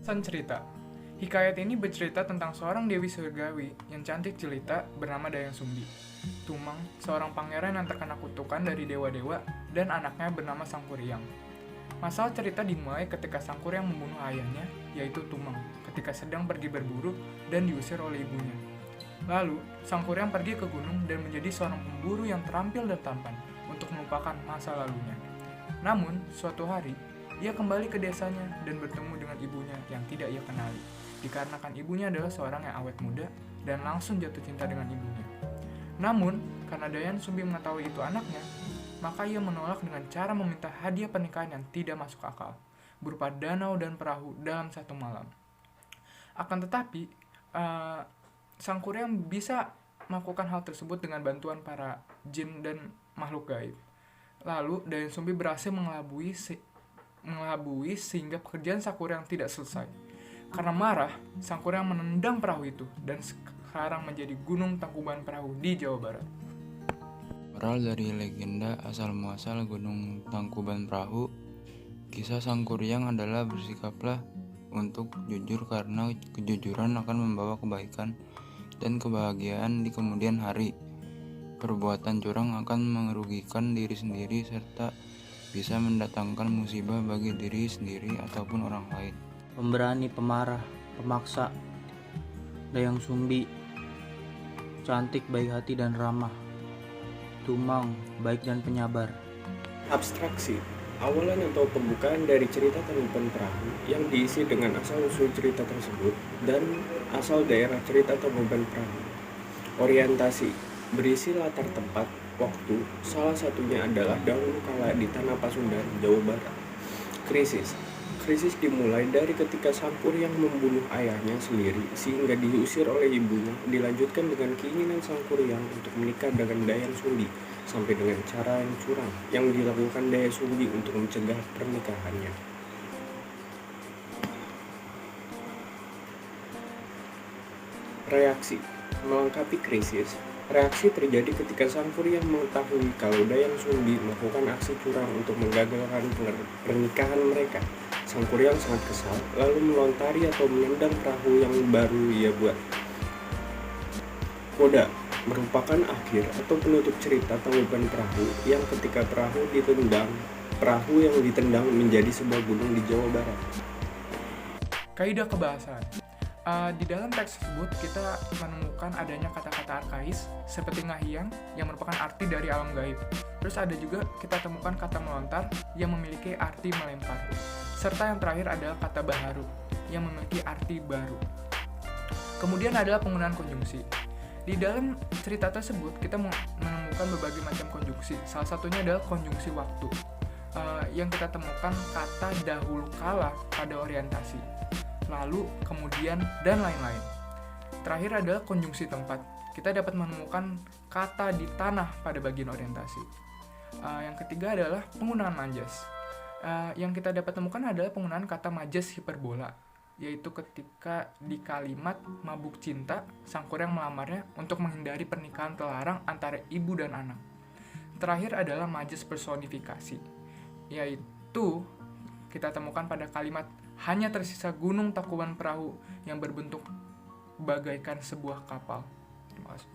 Sang cerita. Hikayat ini bercerita tentang seorang dewi surgawi yang cantik jelita bernama Dayang Sumbi. Tumang, seorang pangeran yang terkena kutukan dari dewa-dewa dan anaknya bernama Sangkuriang. Masalah cerita dimulai ketika Sangkuriang membunuh ayahnya, yaitu Tumang, ketika sedang pergi berburu dan diusir oleh ibunya. Lalu, Sangkuriang pergi ke gunung dan menjadi seorang pemburu yang terampil dan tampan untuk melupakan masa lalunya. Namun, suatu hari, ia kembali ke desanya dan bertemu dengan ibunya yang tidak ia kenali, dikarenakan ibunya adalah seorang yang awet muda dan langsung jatuh cinta dengan ibunya. Namun, karena Dayan Sumbi mengetahui itu anaknya, maka ia menolak dengan cara meminta hadiah pernikahan yang tidak masuk akal, berupa danau dan perahu dalam satu malam. Akan tetapi, Sang Kuryang bisa melakukan hal tersebut dengan bantuan para jin dan makhluk gaib. Lalu, Dayan Sumbi berhasil mengelabui sehingga pekerjaan Sakuryang tidak selesai. Karena marah, Sangkuriang menendang perahu itu dan sekarang menjadi gunung Tangkuban Perahu di Jawa Barat. Moral dari legenda asal-muasal Gunung Tangkuban Perahu, kisah Sangkuriang adalah bersikaplah untuk jujur karena kejujuran akan membawa kebaikan dan kebahagiaan di kemudian hari. Perbuatan curang akan merugikan diri sendiri serta bisa mendatangkan musibah bagi diri sendiri ataupun orang lain. Pemberani, pemarah, pemaksa. Dayang Sumbi, cantik, baik hati dan ramah. Tumang, baik dan penyabar. Abstraksi, awalan atau pembukaan dari cerita Tangkuban Perahu yang diisi dengan asal-usul cerita tersebut dan asal daerah cerita Tangkuban Perahu. Orientasi, berisi latar tempat, waktu, salah satunya adalah dahulu kala di Tanah Pasundan, Jawa Barat. Krisis dimulai dari ketika Sangkuriang membunuh ayahnya sendiri sehingga diusir oleh ibunya, dilanjutkan dengan keinginan Sangkuriang untuk menikah dengan Dayang Sumbi sampai dengan cara yang curang yang dilakukan Dayang Sumbi untuk mencegah pernikahannya. Reaksi, melengkapi krisis. Reaksi terjadi ketika Sangkuriang mengetahui kalau Dayang Sumbi melakukan aksi curang untuk menggagalkan pernikahan mereka. Sangkuriang sangat kesal, lalu melontari atau menendang perahu yang baru ia buat. Koda merupakan akhir atau penutup cerita Tangkuban Perahu yang ketika perahu yang ditendang menjadi sebuah gunung di Jawa Barat. Kaidah kebahasaan. Di dalam teks tersebut kita menemukan adanya kata-kata arkais seperti ngahiang yang merupakan arti dari alam gaib. Terus ada juga kita temukan kata melontar yang memiliki arti melempar. Serta yang terakhir adalah kata baharu yang memiliki arti baru. Kemudian adalah penggunaan konjungsi. Di dalam cerita tersebut kita menemukan berbagai macam konjungsi. Salah satunya adalah konjungsi waktu yang kita temukan kata dahulu kala pada orientasi, lalu kemudian dan lain-lain. Terakhir adalah konjungsi tempat. Kita dapat menemukan kata di tanah pada bagian orientasi. Yang ketiga adalah penggunaan majas. Yang kita dapat temukan adalah penggunaan kata majas hiperbola, yaitu ketika di kalimat mabuk cinta, Sangkuriang melamarnya untuk menghindari pernikahan terlarang antara ibu dan anak. Terakhir adalah majas personifikasi, yaitu kita temukan pada kalimat hanya tersisa gunung Tangkuban Perahu yang berbentuk bagaikan sebuah kapal. Terima kasih.